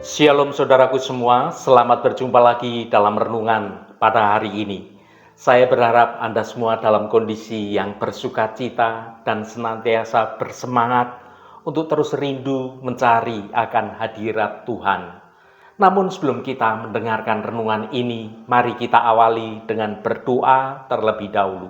Shalom saudaraku semua, selamat berjumpa lagi dalam renungan pada hari ini. Saya berharap Anda semua dalam kondisi yang bersukacita dan senantiasa bersemangat untuk terus rindu mencari akan hadirat Tuhan. Namun sebelum kita mendengarkan renungan ini, mari kita awali dengan berdoa terlebih dahulu.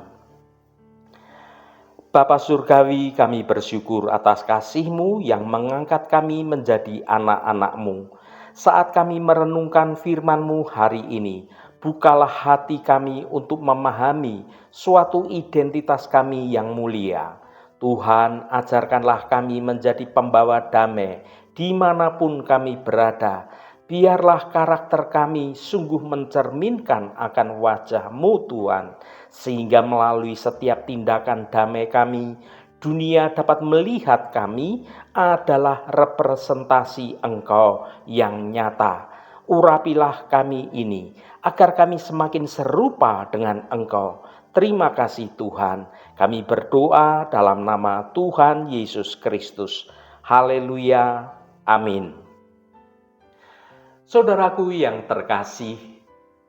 Bapa Surgawi, kami bersyukur atas kasih-Mu yang mengangkat kami menjadi anak-anak-Mu. Saat kami merenungkan firman-Mu hari ini, bukalah hati kami untuk memahami suatu identitas kami yang mulia. Tuhan, ajarkanlah kami menjadi pembawa damai dimanapun kami berada. Biarlah karakter kami sungguh mencerminkan akan wajah-Mu Tuhan, sehingga melalui setiap tindakan damai kami, dunia dapat melihat kami adalah representasi Engkau yang nyata. Urapilah kami ini, agar kami semakin serupa dengan Engkau. Terima kasih Tuhan, kami berdoa dalam nama Tuhan Yesus Kristus. Haleluya, amin. Saudaraku yang terkasih,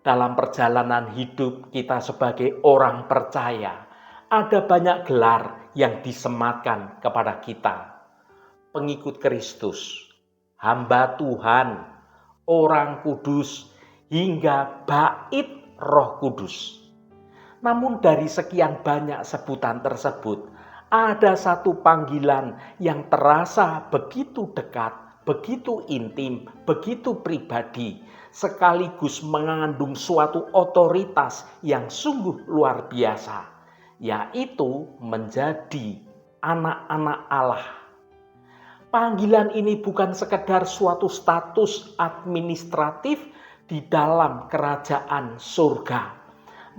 dalam perjalanan hidup kita sebagai orang percaya, ada banyak gelar yang disematkan kepada kita. Pengikut Kristus, hamba Tuhan, orang kudus, hingga bait Roh Kudus. Namun dari sekian banyak sebutan tersebut, ada satu panggilan yang terasa begitu dekat, begitu intim, begitu pribadi, sekaligus mengandung suatu otoritas yang sungguh luar biasa, yaitu menjadi anak-anak Allah. Panggilan ini bukan sekedar suatu status administratif di dalam kerajaan surga,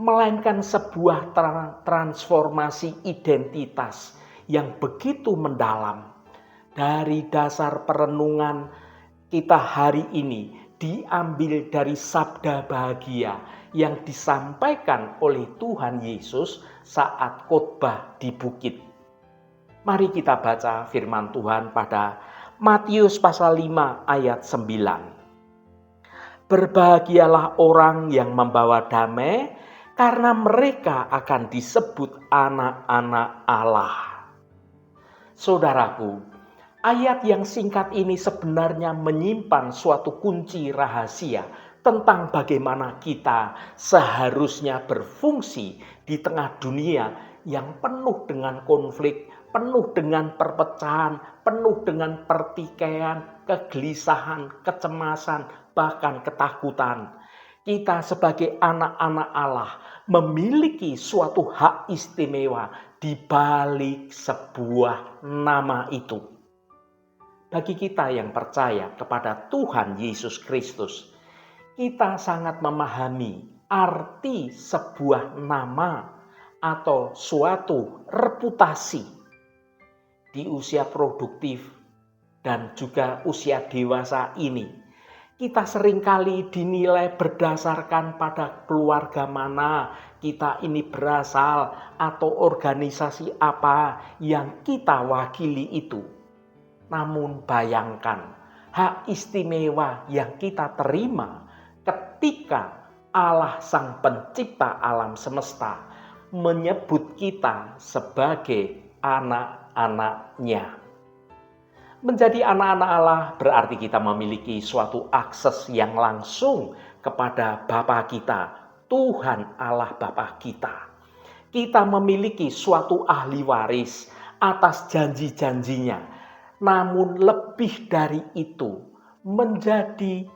melainkan sebuah transformasi identitas yang begitu mendalam. Dari dasar perenungan kita hari ini diambil dari sabda bahagia yang disampaikan oleh Tuhan Yesus saat khotbah di bukit. Mari kita baca firman Tuhan pada Matius pasal 5 ayat 9. Berbahagialah orang yang membawa damai, karena mereka akan disebut anak-anak Allah. Saudaraku, ayat yang singkat ini sebenarnya menyimpan suatu kunci rahasia tentang bagaimana kita seharusnya berfungsi di tengah dunia yang penuh dengan konflik, penuh dengan perpecahan, penuh dengan pertikaian, kegelisahan, kecemasan, bahkan ketakutan. Kita sebagai anak-anak Allah memiliki suatu hak istimewa di balik sebuah nama itu. Bagi kita yang percaya kepada Tuhan Yesus Kristus, kita sangat memahami arti sebuah nama atau suatu reputasi di usia produktif dan juga usia dewasa ini. Kita seringkali dinilai berdasarkan pada keluarga mana kita ini berasal atau organisasi apa yang kita wakili itu. Namun bayangkan hak istimewa yang kita terima ketika Allah Sang Pencipta alam semesta menyebut kita sebagai anak-anak-Nya. Menjadi anak-anak Allah berarti kita memiliki suatu akses yang langsung kepada Bapa kita, Tuhan Allah Bapa kita. Kita memiliki suatu ahli waris atas janji-janjinya. Namun lebih dari itu, menjadi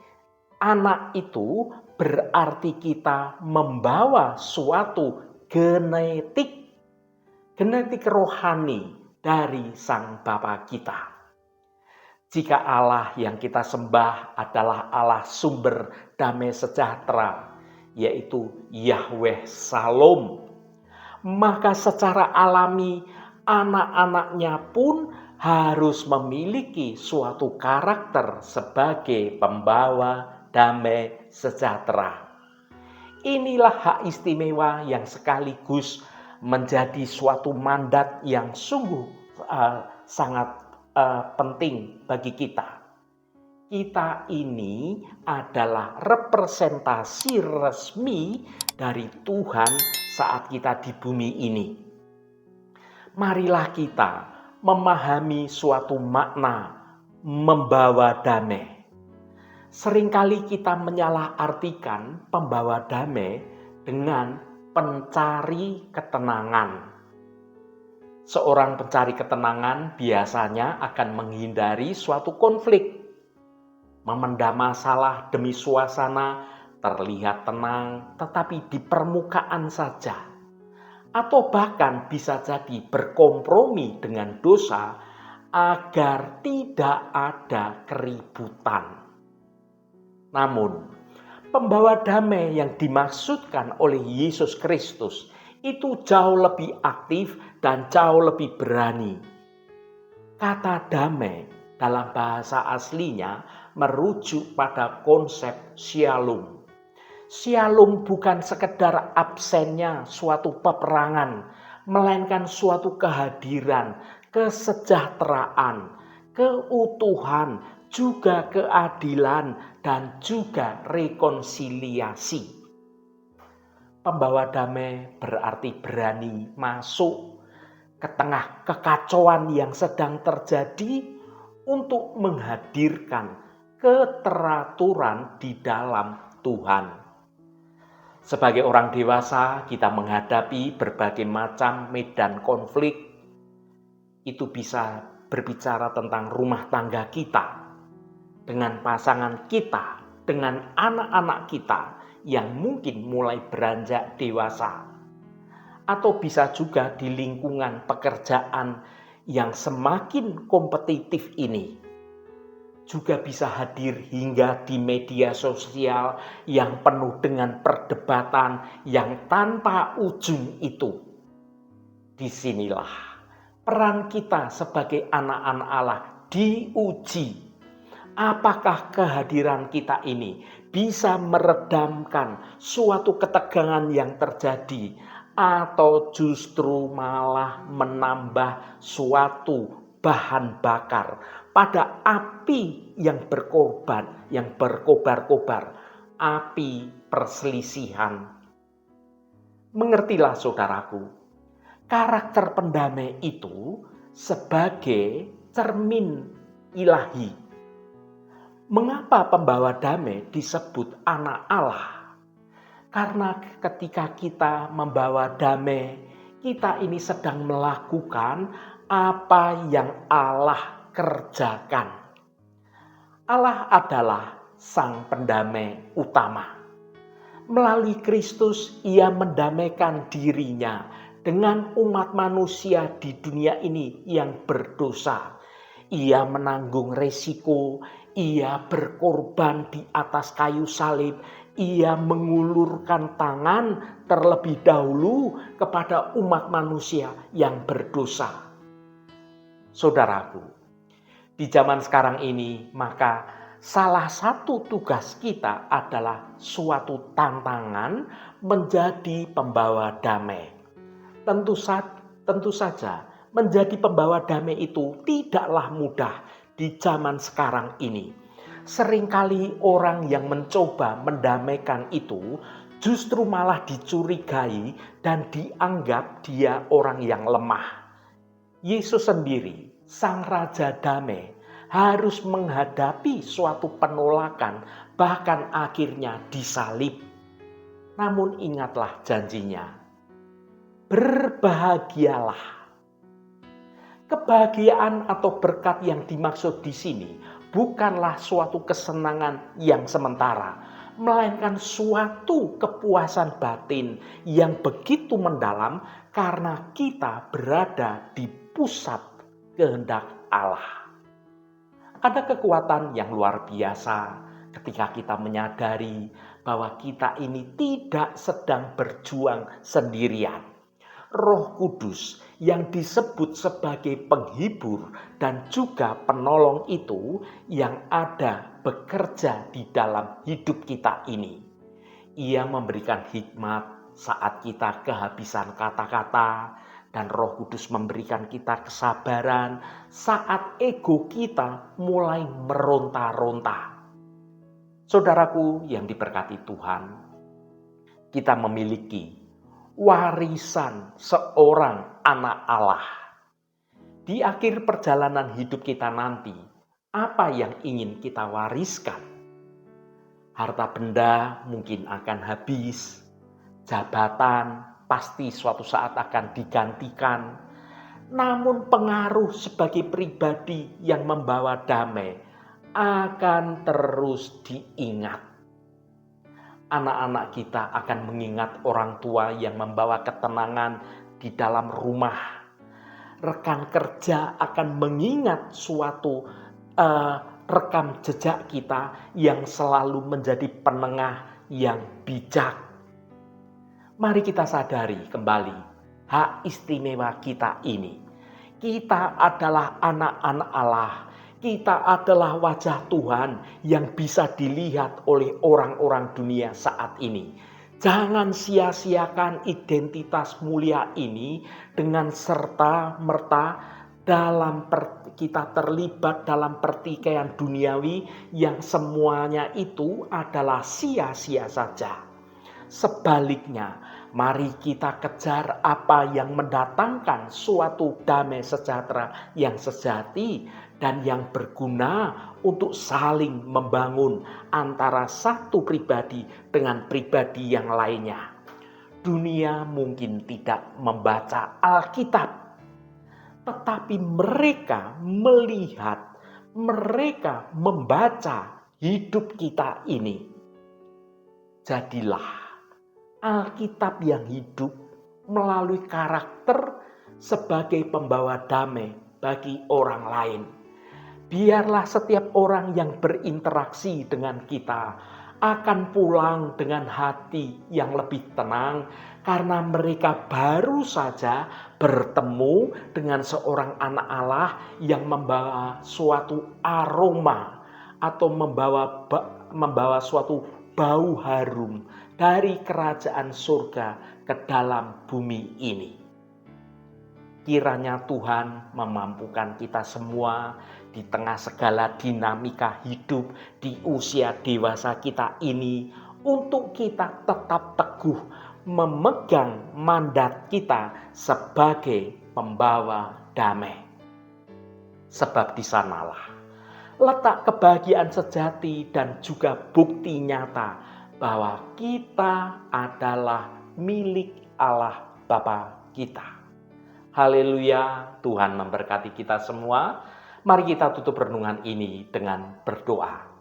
anak itu berarti kita membawa suatu genetik rohani dari Sang Bapa kita. Jika Allah yang kita sembah adalah Allah sumber damai sejahtera, yaitu Yahweh Shalom, maka secara alami anak-anaknya pun harus memiliki suatu karakter sebagai pembawa damai sejahtera. Inilah hak istimewa yang sekaligus menjadi suatu mandat yang sungguh sangat penting bagi kita. kita ini adalah representasi resmi dari Tuhan saat kita di bumi ini. Marilah kita memahami suatu makna membawa damai. Seringkali kita menyalahartikan pembawa damai dengan pencari ketenangan. Seorang pencari ketenangan biasanya akan menghindari suatu konflik, memendam masalah demi suasana terlihat tenang tetapi di permukaan saja, atau bahkan bisa jadi berkompromi dengan dosa agar tidak ada keributan. Namun, pembawa damai yang dimaksudkan oleh Yesus Kristus itu jauh lebih aktif dan jauh lebih berani. Kata damai dalam bahasa aslinya merujuk pada konsep shalom. Shalom bukan sekedar absennya suatu peperangan, melainkan suatu kehadiran, kesejahteraan, keutuhan, juga keadilan, dan juga rekonsiliasi. Pembawa damai berarti berani masuk ke tengah kekacauan yang sedang terjadi untuk menghadirkan keteraturan di dalam Tuhan. Sebagai orang dewasa, kita menghadapi berbagai macam medan konflik. Itu bisa berbicara tentang rumah tangga kita, dengan pasangan kita, dengan anak-anak kita yang mungkin mulai beranjak dewasa. Atau bisa juga di lingkungan pekerjaan yang semakin kompetitif ini. Juga bisa hadir hingga di media sosial yang penuh dengan perdebatan yang tanpa ujung itu. Disinilah peran kita sebagai anak-anak Allah diuji. Apakah kehadiran kita ini bisa meredamkan suatu ketegangan yang terjadi, atau justru malah menambah suatu bahan bakar pada api yang berkorban, yang berkobar-kobar, api perselisihan. Mengertilah saudaraku, karakter pendamai itu sebagai cermin ilahi. Mengapa pembawa damai disebut anak Allah? Karena ketika kita membawa damai, kita ini sedang melakukan apa yang Allah kerjakan. Allah adalah sang pendamai utama. Melalui Kristus, Ia mendamaikan dirinya dengan umat manusia di dunia ini yang berdosa. Ia menanggung resiko, Ia berkorban di atas kayu salib, Ia mengulurkan tangan terlebih dahulu kepada umat manusia yang berdosa. Saudaraku, di zaman sekarang ini maka salah satu tugas kita adalah suatu tantangan menjadi pembawa damai. Tentu saja menjadi pembawa damai itu tidaklah mudah di zaman sekarang ini. Seringkali orang yang mencoba mendamaikan itu justru malah dicurigai dan dianggap dia orang yang lemah. Yesus sendiri, sang Raja Damai, harus menghadapi suatu penolakan, bahkan akhirnya disalib. Namun ingatlah janjinya, berbahagialah. Kebahagiaan atau berkat yang dimaksud di sini bukanlah suatu kesenangan yang sementara, melainkan suatu kepuasan batin yang begitu mendalam karena kita berada di pusat kehendak Allah. Ada kekuatan yang luar biasa ketika kita menyadari bahwa kita ini tidak sedang berjuang sendirian. Roh Kudus yang disebut sebagai penghibur dan juga penolong itu yang ada bekerja di dalam hidup kita ini. Ia memberikan hikmat saat kita kehabisan kata-kata, dan Roh Kudus memberikan kita kesabaran saat ego kita mulai meronta-ronta. Saudaraku yang diberkati Tuhan, kita memiliki warisan seorang anak Allah. Di akhir perjalanan hidup kita nanti, apa yang ingin kita wariskan? Harta benda mungkin akan habis, jabatan pasti suatu saat akan digantikan, namun pengaruh sebagai pribadi yang membawa damai akan terus diingat. Anak-anak kita akan mengingat orang tua yang membawa ketenangan di dalam rumah. Rekan kerja akan mengingat suatu rekam jejak kita yang selalu menjadi penengah yang bijak. Mari kita sadari kembali hak istimewa kita ini. Kita adalah anak-anak Allah. Kita adalah wajah Tuhan yang bisa dilihat oleh orang-orang dunia saat ini. Jangan sia-siakan identitas mulia ini dengan serta-merta kita terlibat dalam pertikaian duniawi yang semuanya itu adalah sia-sia saja. Sebaliknya, mari kita kejar apa yang mendatangkan suatu damai sejahtera yang sejati dan yang berguna untuk saling membangun antara satu pribadi dengan pribadi yang lainnya. Dunia mungkin tidak membaca Alkitab, tetapi mereka melihat, mereka membaca hidup kita ini. Jadilah Alkitab yang hidup melalui karakter sebagai pembawa damai bagi orang lain. Biarlah setiap orang yang berinteraksi dengan kita akan pulang dengan hati yang lebih tenang karena mereka baru saja bertemu dengan seorang anak Allah yang membawa suatu aroma atau membawa suatu bau harum dari kerajaan surga ke dalam bumi ini. Kiranya Tuhan memampukan kita semua di tengah segala dinamika hidup di usia dewasa kita ini untuk kita tetap teguh memegang mandat kita sebagai pembawa damai. Sebab di sanalah letak kebahagiaan sejati dan juga bukti nyata bahwa kita adalah milik Allah Bapa kita. Haleluya, Tuhan memberkati kita semua. Mari kita tutup renungan ini dengan berdoa.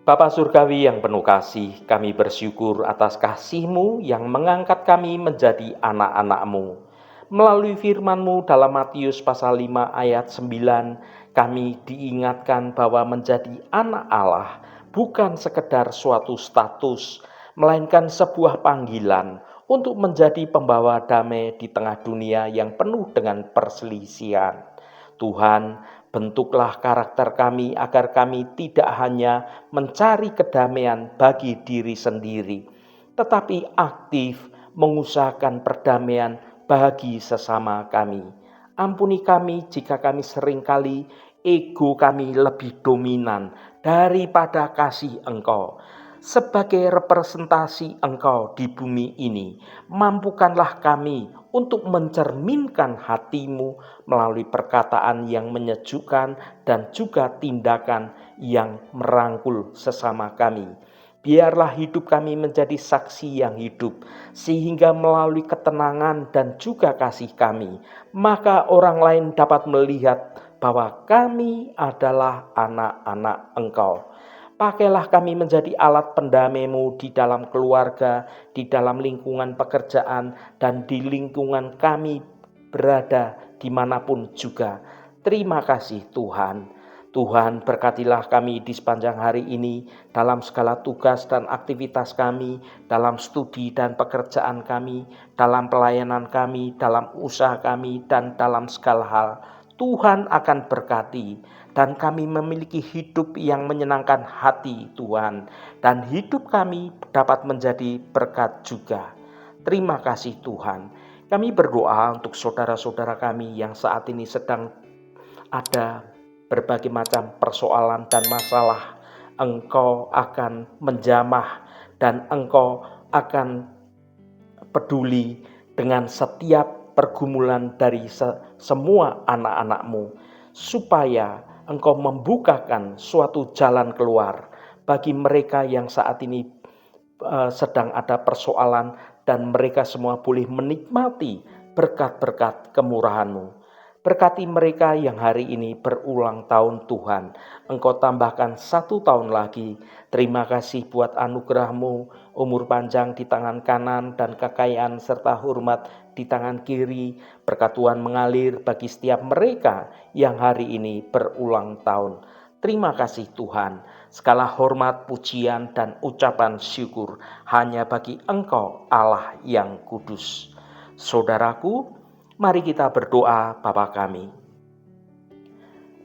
Bapa Surgawi yang penuh kasih, kami bersyukur atas kasih-Mu yang mengangkat kami menjadi anak-anak-Mu. Melalui firman-Mu dalam Matius pasal 5 ayat 9, kami diingatkan bahwa menjadi anak Allah bukan sekedar suatu status, melainkan sebuah panggilan untuk menjadi pembawa damai di tengah dunia yang penuh dengan perselisihan. Tuhan, bentuklah karakter kami agar kami tidak hanya mencari kedamaian bagi diri sendiri, tetapi aktif mengusahakan perdamaian bagi sesama kami. Ampuni kami jika kami seringkali ego kami lebih dominan daripada kasih Engkau. Sebagai representasi Engkau di bumi ini, mampukanlah kami untuk mencerminkan hati-Mu melalui perkataan yang menyejukkan dan juga tindakan yang merangkul sesama kami. Biarlah hidup kami menjadi saksi yang hidup, sehingga melalui ketenangan dan juga kasih kami, maka orang lain dapat melihat bahwa kami adalah anak-anak Engkau. Pakailah kami menjadi alat pendamai-Mu di dalam keluarga, di dalam lingkungan pekerjaan, dan di lingkungan kami berada dimanapun juga. Terima kasih Tuhan. Tuhan, berkatilah kami di sepanjang hari ini dalam segala tugas dan aktivitas kami, dalam studi dan pekerjaan kami, dalam pelayanan kami, dalam usaha kami, dan dalam segala hal. Tuhan akan berkati dan kami memiliki hidup yang menyenangkan hati Tuhan, dan hidup kami dapat menjadi berkat juga. Terima kasih Tuhan. Kami berdoa untuk saudara-saudara kami yang saat ini sedang ada berbagai macam persoalan dan masalah. Engkau akan menjamah dan Engkau akan peduli dengan setiap pergumulan dari semua anak-anak-Mu, supaya Engkau membukakan suatu jalan keluar bagi mereka yang saat ini sedang ada persoalan, dan mereka semua boleh menikmati berkat-berkat kemurahan-Mu. Berkati mereka yang hari ini berulang tahun Tuhan. Engkau tambahkan 1 tahun lagi. Terima kasih buat anugerah-Mu, umur panjang di tangan kanan dan kekayaan serta hormat di tangan kiri. Berkat Tuhan mengalir bagi setiap mereka yang hari ini berulang tahun. Terima kasih Tuhan. Segala hormat, pujian, dan ucapan syukur hanya bagi Engkau Allah yang kudus. Saudaraku, mari kita berdoa. Bapa kami.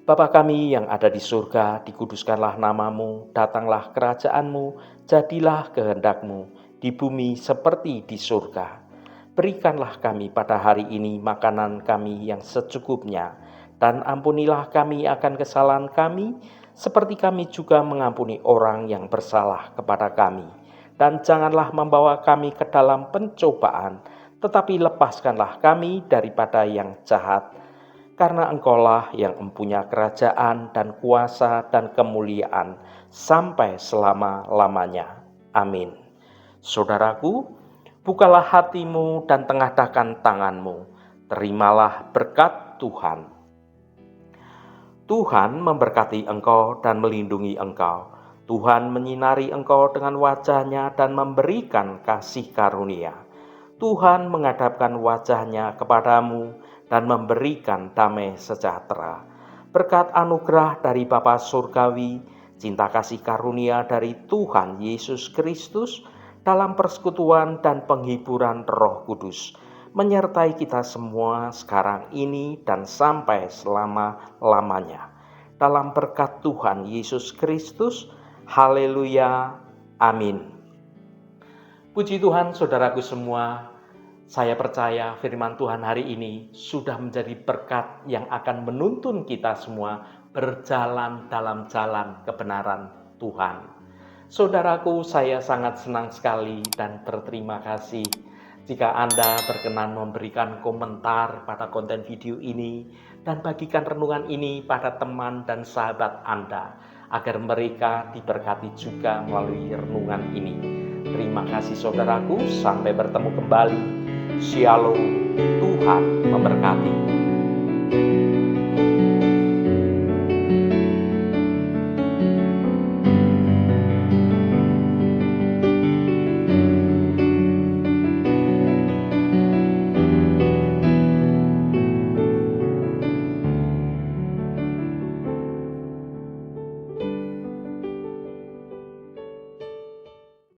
Bapa kami yang ada di surga, dikuduskanlah nama-Mu, datanglah kerajaan-Mu, jadilah kehendak-Mu di bumi seperti di surga. Berikanlah kami pada hari ini makanan kami yang secukupnya, dan ampunilah kami akan kesalahan kami, seperti kami juga mengampuni orang yang bersalah kepada kami. Dan janganlah membawa kami ke dalam pencobaan, tetapi lepaskanlah kami daripada yang jahat. Karena Engkaulah yang mempunyai kerajaan dan kuasa dan kemuliaan sampai selama-lamanya. Amin. Saudaraku, bukalah hatimu dan tengadahkan tanganmu. Terimalah berkat Tuhan. Tuhan memberkati engkau dan melindungi engkau. Tuhan menyinari engkau dengan wajah-Nya dan memberikan kasih karunia. Tuhan menghadapkan wajah-Nya kepadamu dan memberikan damai sejahtera. Berkat anugerah dari Bapa Surgawi, cinta kasih karunia dari Tuhan Yesus Kristus, dalam persekutuan dan penghiburan Roh Kudus, menyertai kita semua sekarang ini dan sampai selama-lamanya. Dalam berkat Tuhan Yesus Kristus, haleluya, amin. Puji Tuhan, saudaraku semua, saya percaya firman Tuhan hari ini sudah menjadi berkat yang akan menuntun kita semua berjalan dalam jalan kebenaran Tuhan. Saudaraku, saya sangat senang sekali dan berterima kasih jika Anda berkenan memberikan komentar pada konten video ini dan bagikan renungan ini pada teman dan sahabat Anda, agar mereka diberkati juga melalui renungan ini. Terima kasih saudaraku, sampai bertemu kembali. Shalom, Tuhan memberkati.